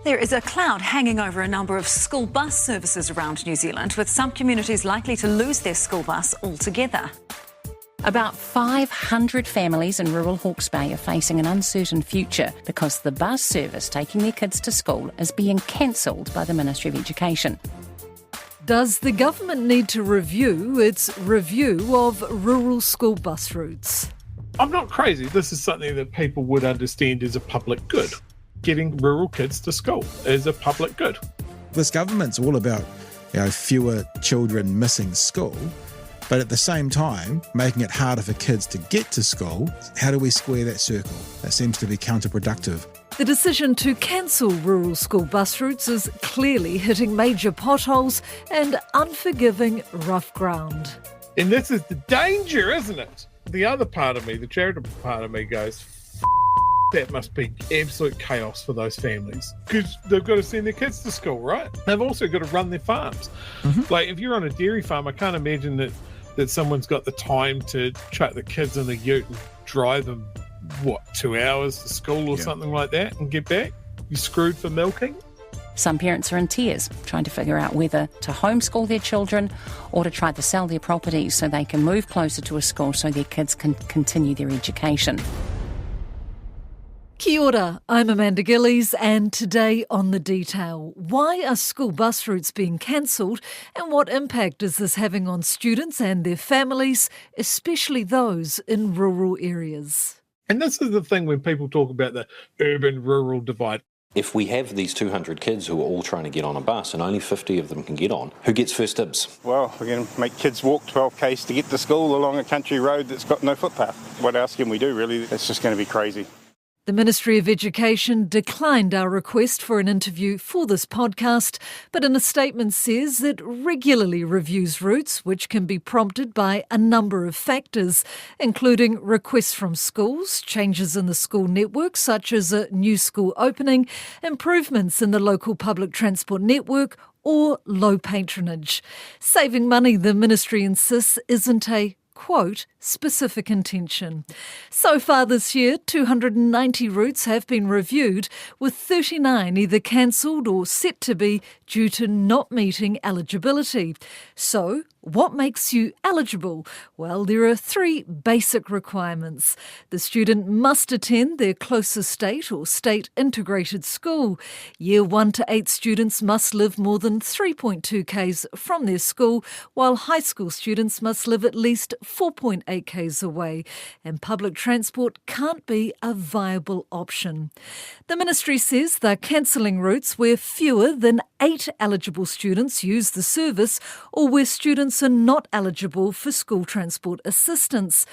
There is a cloud hanging over a number of school bus services around New Zealand, with some communities likely to lose their school bus altogether. About 500 families in rural Hawke's Bay are facing an uncertain future because the bus service taking their kids to school is being cancelled by the Ministry of Education. Does the government need to review its review of rural school bus routes? I'm not crazy. This is something that people would understand as a public good. Getting rural kids to school is a public good. This government's all about, fewer children missing school, but at the same time, making it harder for kids to get to school. How do we square that circle? That seems to be counterproductive. The decision to cancel rural school bus routes is clearly hitting major potholes and unforgiving rough ground. And this is the danger, isn't it? The other part of me, the charitable part of me goes, that must be absolute chaos for those families because they've got to send their kids to school, right? They've also got to run their farms. Like if you're on a dairy farm, I can't imagine that someone's got the time to chuck the kids in a ute and drive them, 2 hours to school or something like that and get back? You're screwed for milking? Some parents are in tears, trying to figure out whether to homeschool their children or to try to sell their properties so they can move closer to a school so their kids can continue their education. Kia ora, I'm Amanda Gillies, and today on The Detail, why are school bus routes being cancelled and what impact is this having on students and their families, especially those in rural areas? And this is the thing when people talk about the urban-rural divide. If we have these 200 kids who are all trying to get on a bus and only 50 of them can get on, who gets first dibs? Well, we're going to make kids walk 12 k's to get to school along a country road that's got no footpath. What else can we do, really? It's just going to be crazy. The Ministry of Education declined our request for an interview for this podcast, but in a statement says it regularly reviews routes which can be prompted by a number of factors, including requests from schools, changes in the school network such as a new school opening, improvements in the local public transport network, or low patronage. Saving money, the Ministry insists, isn't a quote, specific intention. So far this year, 290 routes have been reviewed, with 39 either cancelled or set to be due to not meeting eligibility. So, what makes you eligible? Well, there are 3 basic requirements. The student must attend their closest state or state integrated school. Year 1 to 8 students must live more than 3.2 k's from their school, while high school students must live at least 4.8 k's away, and public transport can't be a viable option. The ministry says they're cancelling routes where fewer than 8 eligible students use the service or where students are not eligible for school transport assistance.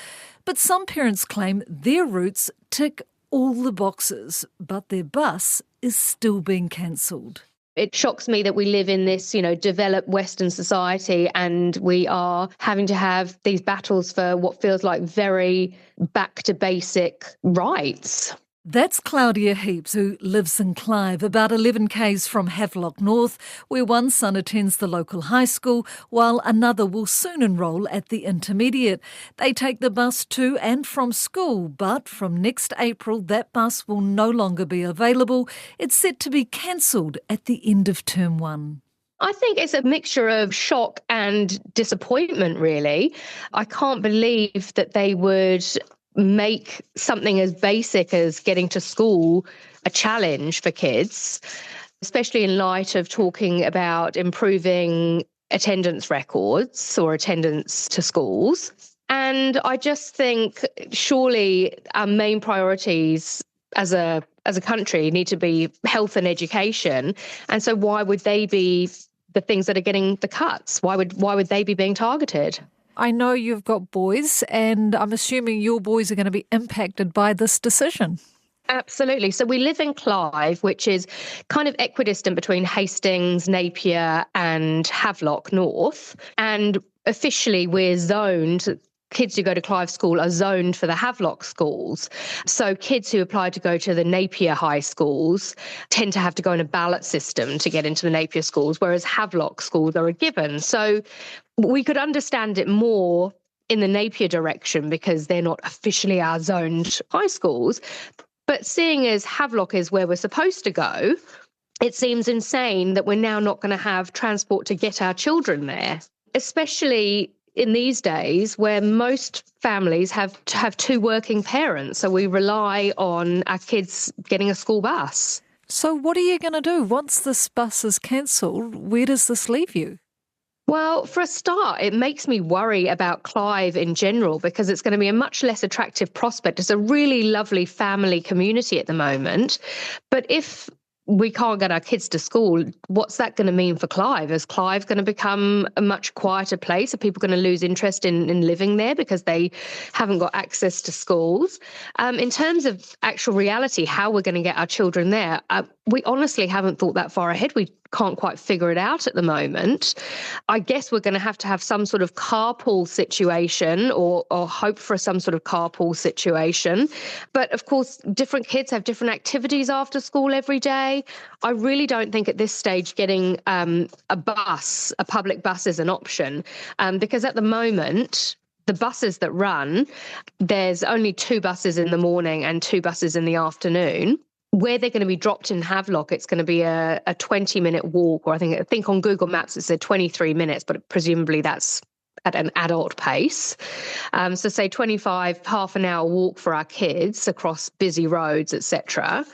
But some parents claim their routes tick all the boxes, but their bus is still being cancelled. It shocks me that we live in this, developed Western society and we are having to have these battles for what feels like very back to basic rights. That's Claudia Heaps, who lives in Clive, about 11 k's from Havelock North, where one son attends the local high school, while another will soon enrol at the intermediate. They take the bus to and from school, but from next April, that bus will no longer be available. It's set to be cancelled at the end of term 1. I think it's a mixture of shock and disappointment, really. I can't believe that they would make something as basic as getting to school a challenge for kids, especially in light of talking about improving attendance records or attendance to schools. And I just think surely our main priorities as a country need to be health and education. And so why would they be the things that are getting the cuts? Why would they be being targeted? I know you've got boys, and I'm assuming your boys are going to be impacted by this decision. Absolutely. So we live in Clive, which is kind of equidistant between Hastings, Napier and Havelock North. And officially we're zoned. Kids who go to Clive School are zoned for the Havelock schools. So kids who apply to go to the Napier high schools tend to have to go in a ballot system to get into the Napier schools, whereas Havelock schools are a given. So we could understand it more in the Napier direction because they're not officially our zoned high schools. But seeing as Havelock is where we're supposed to go, it seems insane that we're now not going to have transport to get our children there, especially in these days where most families have two working parents. So we rely on our kids getting a school bus. So what are you going to do? Once this bus is cancelled, where does this leave you? Well, for a start, it makes me worry about Clive in general because it's going to be a much less attractive prospect. It's a really lovely family community at the moment. But if we can't get our kids to school, what's that going to mean for Clive? Is Clive going to become a much quieter place? Are people going to lose interest in living there because they haven't got access to schools? In terms of actual reality, how we're going to get our children there, we honestly haven't thought that far ahead. We can't quite figure it out at the moment. I guess we're going to have some sort of carpool situation or hope for some sort of carpool situation. But of course, different kids have different activities after school every day. I really don't think at this stage getting a public bus is an option because at the moment, the buses that run, there's only 2 buses in the morning and 2 buses in the afternoon. Where they're going to be dropped in Havelock, it's going to be a 20-minute walk, or I think on Google Maps it said 23 minutes, but presumably that's at an adult pace. So say 25, half an hour walk for our kids across busy roads, etc.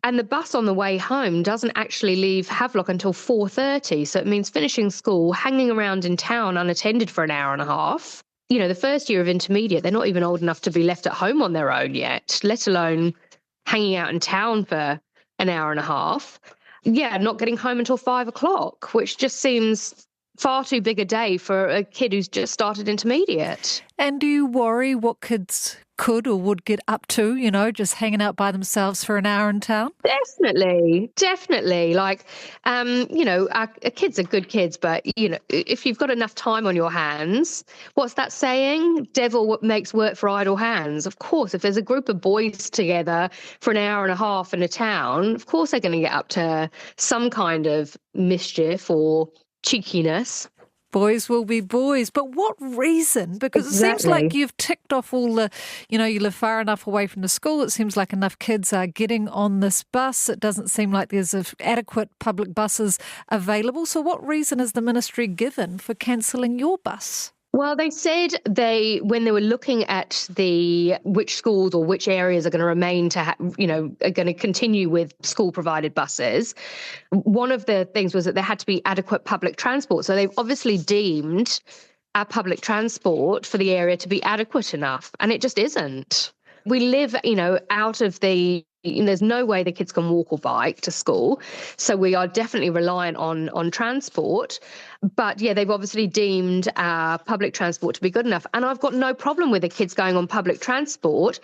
And the bus on the way home doesn't actually leave Havelock until 4:30. So it means finishing school, hanging around in town unattended for an hour and a half. You know, the first year of intermediate, they're not even old enough to be left at home on their own yet, let alone hanging out in town for an hour and a half. Yeah, not getting home until 5 o'clock, which just seems far too big a day for a kid who's just started intermediate. And do you worry what kids could or would get up to, you know, just hanging out by themselves for an hour in town? Definitely. Like, you know, our kids are good kids, but, you know, if you've got enough time on your hands, what's that saying? Devil makes work for idle hands. Of course, if there's a group of boys together for an hour and a half in a town, of course they're going to get up to some kind of mischief or cheekiness. Boys will be boys. But what reason? Because It seems like you've ticked off all the, you know, you live far enough away from the school. It seems like enough kids are getting on this bus. It doesn't seem like there's adequate public buses available. So what reason has the ministry given for cancelling your bus? Well, they said when they were looking at which schools or which areas are going to remain are going to continue with school-provided buses, one of the things was that there had to be adequate public transport. So they've obviously deemed our public transport for the area to be adequate enough, and it just isn't. We live, you know, out of there's no way the kids can walk or bike to school. So we are definitely reliant on transport. But yeah, they've obviously deemed our public transport to be good enough. And I've got no problem with the kids going on public transport.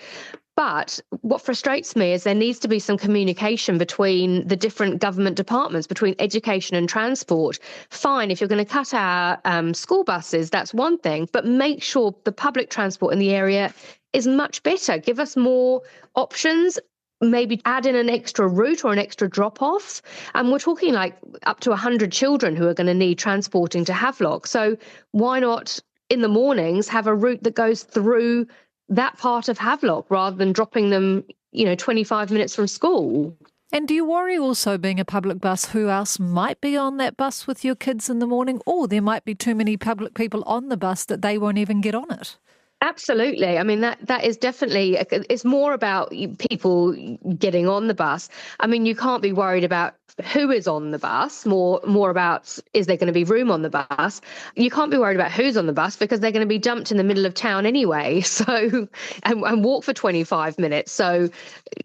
But what frustrates me is there needs to be some communication between the different government departments, between education and transport. Fine, if you're going to cut our school buses, that's one thing, but make sure the public transport in the area is much better. Give us more options. Maybe add in an extra route or an extra drop-off. And we're talking like up to 100 children who are going to need transporting to Havelock. So why not in the mornings have a route that goes through that part of Havelock rather than dropping them, 25 minutes from school? And do you worry also, being a public bus, who else might be on that bus with your kids in the morning? Or there might be too many public people on the bus that they won't even get on it? Absolutely. I mean, that is definitely, it's more about people getting on the bus. I mean, you can't be worried about who is on the bus, more about, is there going to be room on the bus? You can't be worried about who's on the bus because they're going to be dumped in the middle of town anyway. So, and walk for 25 minutes. So,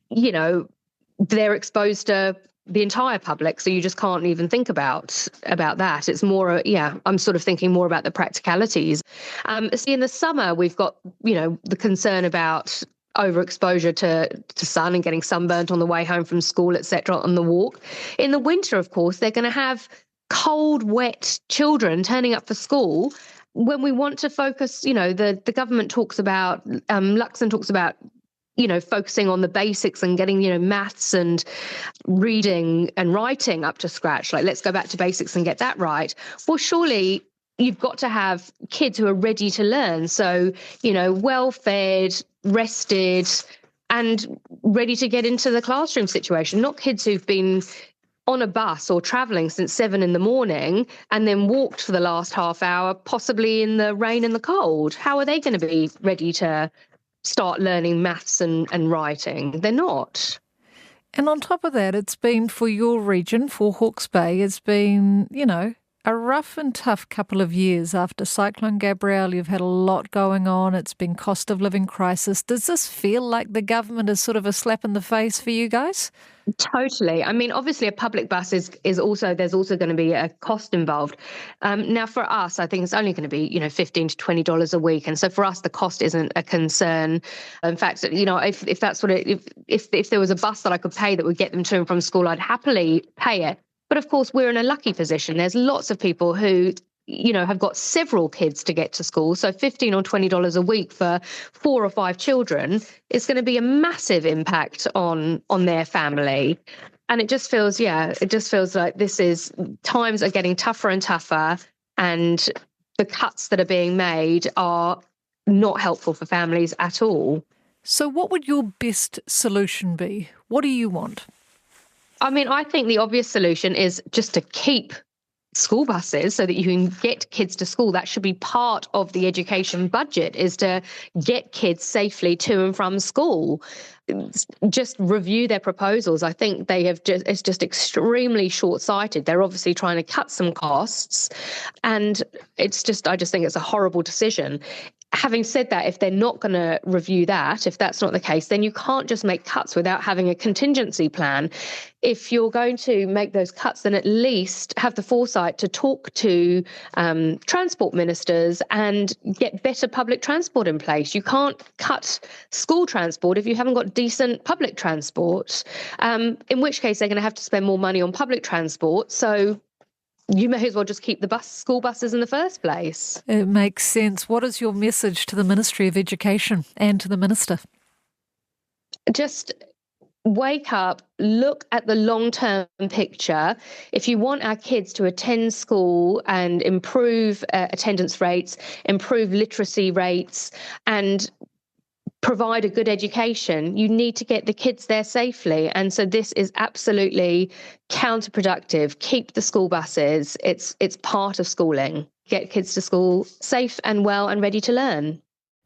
they're exposed to the entire public, so you just can't even think about that. It's more, I'm sort of thinking more about the practicalities. See, in the summer, we've got, the concern about overexposure to sun and getting sunburnt on the way home from school, etc., on the walk. In the winter, of course, they're going to have cold, wet children turning up for school. When we want to focus, the government talks about, Luxon talks about, focusing on the basics and getting, maths and reading and writing up to scratch. Like, let's go back to basics and get that right. Well, surely you've got to have kids who are ready to learn. So, well-fed, rested, and ready to get into the classroom situation, not kids who've been on a bus or travelling since 7 a.m. and then walked for the last half hour, possibly in the rain and the cold. How are they going to be ready to start learning maths and writing? They're not. And on top of that, it's been for your region, for Hawke's Bay, it's been, a rough and tough couple of years after Cyclone Gabrielle. You've had a lot going on. It's been cost of living crisis. Does this feel like the government is sort of a slap in the face for you guys? Totally. I mean, obviously a public bus there's also going to be a cost involved. Now for us, I think it's only going to be, $15 to $20 a week. And so for us, the cost isn't a concern. In fact, if that's what if there was a bus that I could pay that would get them to and from school, I'd happily pay it. But of course, we're in a lucky position. There's lots of people who, have got several kids to get to school. So $15 or $20 a week for 4 or 5 children is going to be a massive impact on their family. And it just feels like times are getting tougher and tougher, and the cuts that are being made are not helpful for families at all. So what would your best solution be? What do you want? I mean, I think the obvious solution is just to keep school buses so that you can get kids to school. That should be part of the education budget, is to get kids safely to and from school. Just review their proposals. I think it's just extremely short-sighted. They're obviously trying to cut some costs, and I just think it's a horrible decision. Having said that, if they're not going to review that, if that's not the case, then you can't just make cuts without having a contingency plan. If you're going to make those cuts, then at least have the foresight to talk to transport ministers and get better public transport in place. You can't cut school transport if you haven't got decent public transport, in which case they're going to have to spend more money on public transport. So you may as well just keep the school buses in the first place. It makes sense. What is your message to the Ministry of Education and to the Minister? Just wake up, look at the long-term picture. If you want our kids to attend school and improve attendance rates, improve literacy rates, and provide a good education, you need to get the kids there safely. And so this is absolutely counterproductive. Keep the school buses. It's part of schooling. Get kids to school safe and well and ready to learn.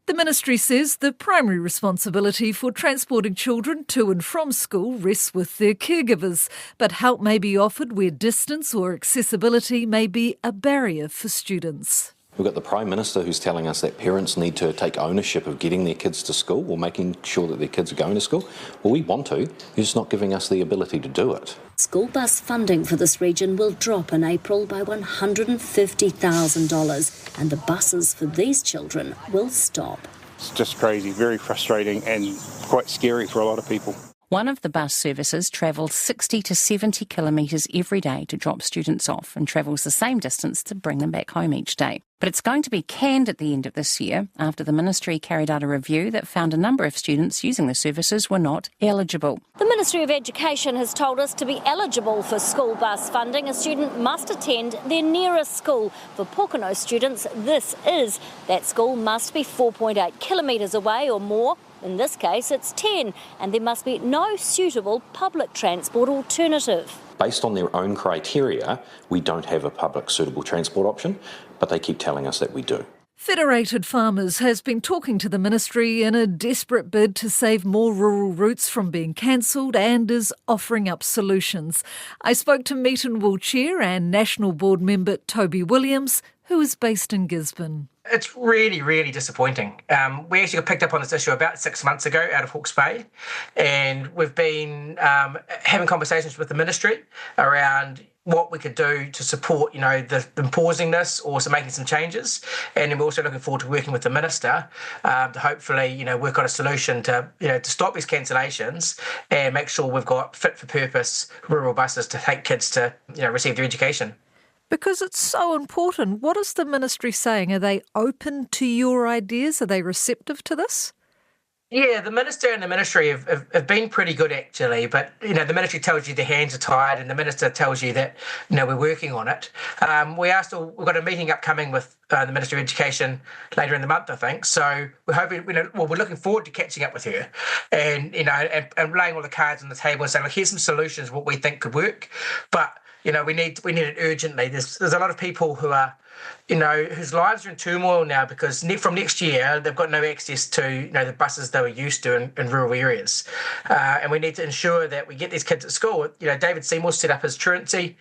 The ministry says the primary responsibility for transporting children to and from school rests with their caregivers, but help may be offered where distance or accessibility may be a barrier for students. We've got the Prime Minister who's telling us that parents need to take ownership of getting their kids to school or making sure that their kids are going to school. Well, we want to. He's just not giving us the ability to do it. School bus funding for this region will drop in April by $150,000, and the buses for these children will stop. It's just crazy, very frustrating and quite scary for a lot of people. One of the bus services travels 60 to 70 kilometres every day to drop students off and travels the same distance to bring them back home each day. But it's going to be canned at the end of this year after the ministry carried out a review that found a number of students using the services were not eligible. The Ministry of Education has told us to be eligible for school bus funding, a student must attend their nearest school. For Pōkeno students, that school must be 4.8 kilometres away or more. In this case, it's 10, and there must be no suitable public transport alternative. Based on their own criteria, we don't have a public suitable transport option, but they keep telling us that we do. Federated Farmers has been talking to the ministry in a desperate bid to save more rural routes from being cancelled and is offering up solutions. I spoke to Meat and Wool Chair and National Board member Toby Williams, who is based in Gisborne. It's really, really disappointing. We actually got picked up on this issue about 6 months ago out of Hawke's Bay, and we've been having conversations with the ministry around what we could do to support, them pausing this or making some changes. And then we're also looking forward to working with the minister to hopefully, work on a solution to stop these cancellations and make sure we've got fit for purpose rural buses to take kids to, receive their education. Because it's so important. What is the ministry saying? Are they open to your ideas? Are they receptive to this? Yeah, the minister and the ministry have been pretty good actually, but the ministry tells you their hands are tied, and the minister tells you that we're working on it. We've got a meeting upcoming with the Minister of Education later in the month, I think. So we're hoping, we're looking forward to catching up with her, and and laying all the cards on the table and saying, look, here's some solutions what we think could work, but we need it urgently. There's a lot of people who are whose lives are in turmoil now because from next year they've got no access to the buses they were used to in rural areas, and we need to ensure that we get these kids at school. David Seymour set up his truancy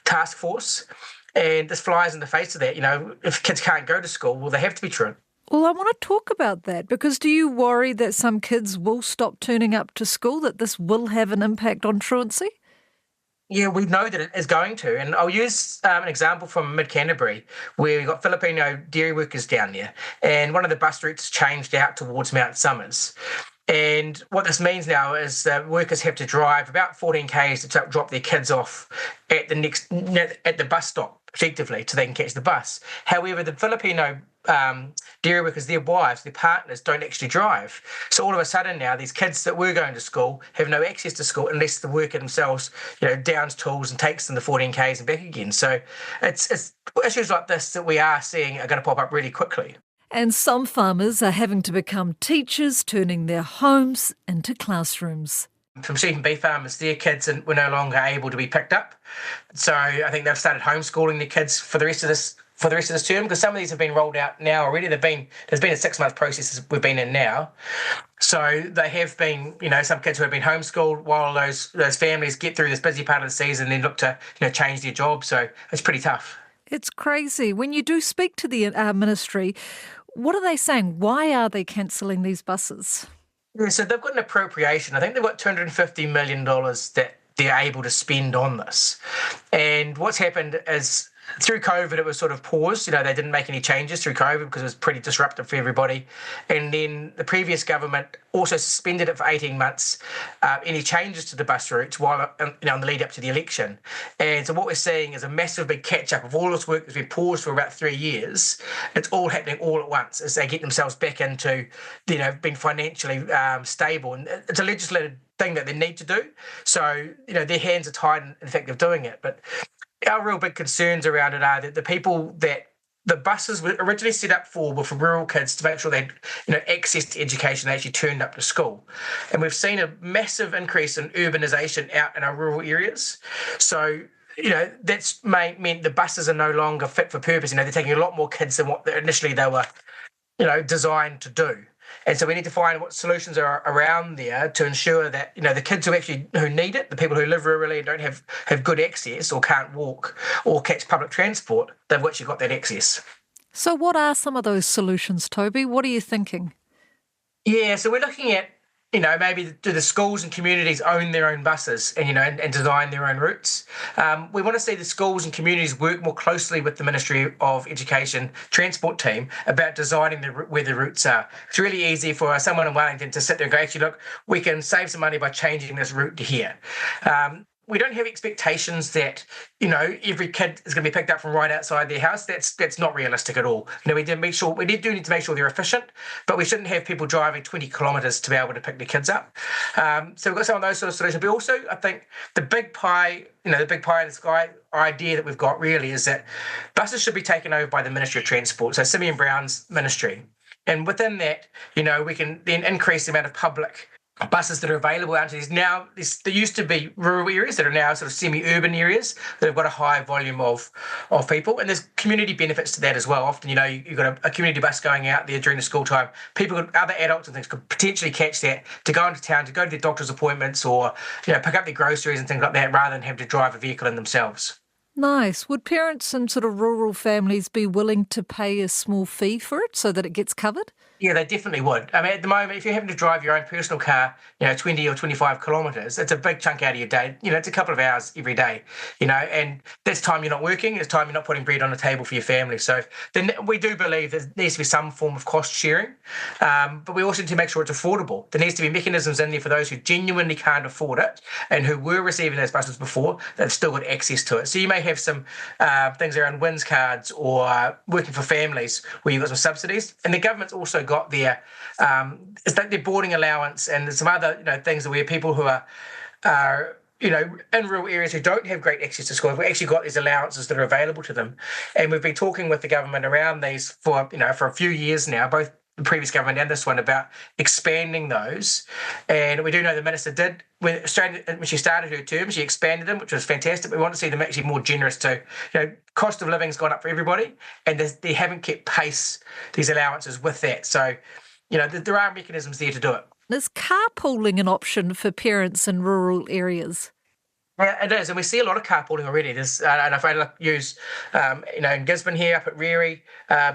task force, and this flies in the face of that. If kids can't go to school, well, they have to be truant. Well, I want to talk about that because do you worry that some kids will stop turning up to school, that this will have an impact on truancy? Yeah, we know that it is going to. And I'll use an example from mid-Canterbury where we've got Filipino dairy workers down there. And one of the bus routes changed out towards Mount Somers. And what this means now is that workers have to drive about 14 k's to drop their kids off at the bus stop, effectively, so they can catch the bus. However, the Filipino dairy workers, their wives, their partners don't actually drive. So all of a sudden now, these kids that were going to school have no access to school unless the worker themselves, downs tools and takes them the 14 k's and back again. So it's issues like this that we are seeing are going to pop up really quickly. And some farmers are having to become teachers, turning their homes into classrooms. From sheep and beef farmers, their kids were no longer able to be picked up. So I think they've started homeschooling their kids for the rest of this term, because some of these have been rolled out now already. There's been a 6-month process we've been in now. So they have been, some kids who have been homeschooled while those families get through this busy part of the season and then look to, change their job. So it's pretty tough. It's crazy. When you do speak to the ministry, what are they saying? Why are they cancelling these buses? Yeah, so they've got an appropriation. I think they've got $250 million that they're able to spend on this. And what's happened is through COVID, it was sort of paused. They didn't make any changes through COVID because it was pretty disruptive for everybody. And then the previous government also suspended it for 18 months, any changes to the bus routes while, on the lead up to the election. And so what we're seeing is a massive big catch-up of all this work that's been paused for about 3 years. It's all happening all at once as they get themselves back into, being financially stable. And it's a legislative thing that they need to do. So, their hands are tied in the fact of doing it. But our real big concerns around it are that the people that the buses were originally set up for were for rural kids to make sure they had, access to education, they actually turned up to school. And we've seen a massive increase in urbanisation out in our rural areas. So, that's meant the buses are no longer fit for purpose. They're taking a lot more kids than what initially they were, designed to do. And so we need to find what solutions are around there to ensure that, the kids who need it, the people who live rurally and don't have good access or can't walk or catch public transport, they've actually got that access. So what are some of those solutions, Toby? What are you thinking? Yeah, so we're looking at, maybe do the schools and communities own their own buses and, and design their own routes. We want to see the schools and communities work more closely with the Ministry of Education transport team about designing where the routes are. It's really easy for someone in Wellington to sit there and go, actually, look, we can save some money by changing this route to here. We don't have expectations that, every kid is going to be picked up from right outside their house. That's not realistic at all. We do need to make sure they're efficient, but we shouldn't have people driving 20 kilometres to be able to pick their kids up. So we've got some of those sort of solutions. But also, I think the big pie in the sky idea that we've got really is that buses should be taken over by the Ministry of Transport, so Simeon Brown's ministry. And within that, we can then increase the amount of public buses that are available out to these now. There used to be rural areas that are now sort of semi-urban areas that have got a high volume of people, and there's community benefits to that as well. Often, you've got a community bus going out there during the school time. Other adults and things could potentially catch that to go into town, to go to their doctor's appointments or, pick up their groceries and things like that rather than have to drive a vehicle in themselves. Nice. Would parents in sort of rural families be willing to pay a small fee for it so that it gets covered? Yeah, they definitely would. I mean, at the moment, if you're having to drive your own personal car, 20 or 25 kilometres, it's a big chunk out of your day. It's a couple of hours every day, and that's time you're not working. It's time you're not putting bread on the table for your family. So then we do believe there needs to be some form of cost sharing, but we also need to make sure it's affordable. There needs to be mechanisms in there for those who genuinely can't afford it and who were receiving those buses before, they've still got access to it. So you may have some things around WINS cards or working for families where you've got some subsidies. And the government's also got got there is that their boarding allowance and some other things where people who are in rural areas who don't have great access to school have actually got these allowances that are available to them. And we've been talking with the government around these for a few years now, both the previous government and this one, about expanding those. And we do know the minister did, when she started her term, she expanded them, which was fantastic. We want to see them actually more generous too. Cost of living's gone up for everybody, and they haven't kept pace, these allowances, with that. So, there are mechanisms there to do it. Is carpooling an option for parents in rural areas? Yeah, it is, and we see a lot of carpooling already. There's, and if I use, in Gisborne here, up at Riri,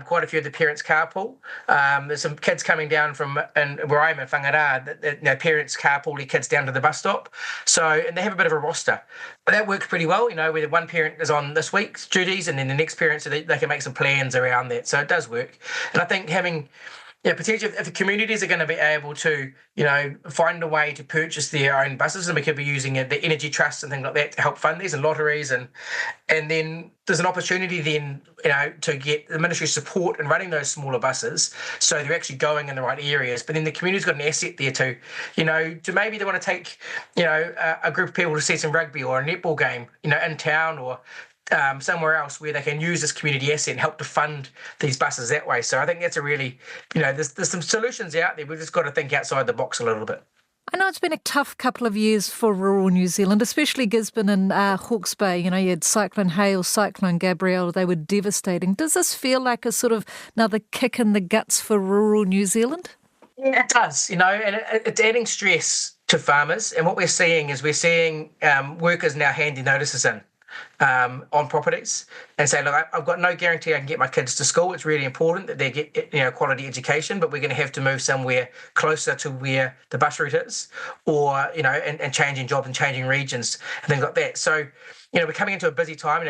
quite a few of the parents carpool. There's some kids coming down from, where I'm in Whangarā, that parents carpool their kids down to the bus stop. So, and they have a bit of a roster. But that works pretty well, where one parent is on this week's duties and then the next parent, so they can make some plans around that. So it does work. And I think having... potentially, if the communities are going to be able to, find a way to purchase their own buses, and we could be using the energy trusts and things like that to help fund these and lotteries, and then there's an opportunity then, to get the ministry support in running those smaller buses, so they're actually going in the right areas. But then the community's got an asset there too, to maybe they want to take, a group of people to see some rugby or a netball game, in town or somewhere else where they can use this community asset and help to fund these buses that way. So I think that's a really, there's some solutions out there. We've just got to think outside the box a little bit. I know it's been a tough couple of years for rural New Zealand, especially Gisborne and Hawke's Bay. You had Cyclone Hale, Cyclone Gabrielle, they were devastating. Does this feel like a sort of another kick in the guts for rural New Zealand? Yeah, it does, and it's adding stress to farmers. And what we're seeing is workers now handing notices in on properties and say, look, I've got no guarantee I can get my kids to school. It's really important that they get quality education, but we're going to have to move somewhere closer to where the bus route is, or and changing jobs and changing regions and things like that. So we're coming into a busy time.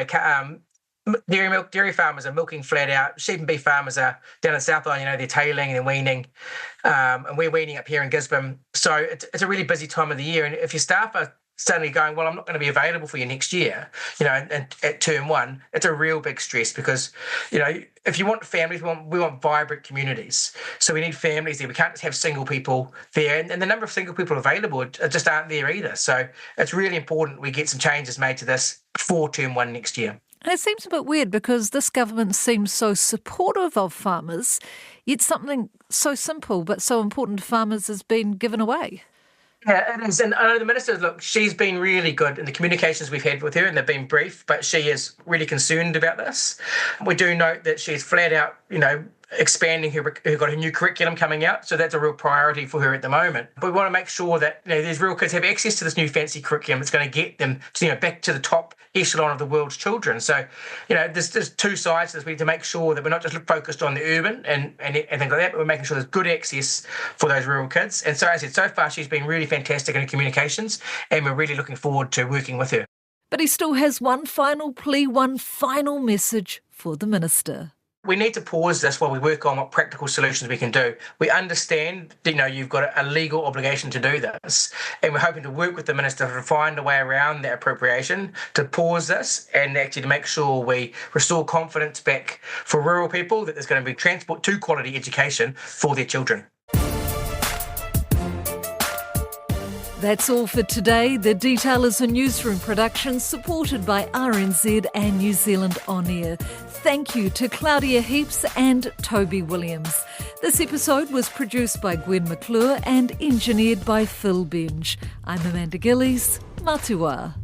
Dairy farmers are milking flat out. Sheep and beef farmers are down in South Island, they're tailing and they're weaning, and we're weaning up here in Gisborne. So it's a really busy time of the year, and if your staff are suddenly going, well, I'm not going to be available for you next year, and at term one, it's a real big stress because, if you want families, we want vibrant communities. So we need families there. We can't just have single people there. And the number of single people available just aren't there either. So it's really important we get some changes made to this for term one next year. And it seems a bit weird because this government seems so supportive of farmers, yet something so simple but so important to farmers has been given away. Yeah, it is. And I know the minister, she's been really good in the communications we've had with her, and they've been brief, but she is really concerned about this. We do note that she's flat out, expanding her new curriculum coming out, so that's a real priority for her at the moment. But we want to make sure that these rural kids have access to this new fancy curriculum that's going to get them to, back to the top echelon of the world's children. So, there's two sides to this. We need to make sure that we're not just focused on the urban and things like that, but we're making sure there's good access for those rural kids. And so, as I said, so far she's been really fantastic in her communications, and we're really looking forward to working with her. But he still has one final plea, one final message for the minister. We need to pause this while we work on what practical solutions we can do. We understand, you've got a legal obligation to do this, and we're hoping to work with the minister to find a way around that appropriation, to pause this and actually to make sure we restore confidence back for rural people that there's going to be transport to quality education for their children. That's all for today. The Detail is a newsroom production supported by RNZ and New Zealand On Air. Thank you to Claudia Heaps and Toby Williams. This episode was produced by Gwen McClure and engineered by Phil Benj. I'm Amanda Gillies. Matua.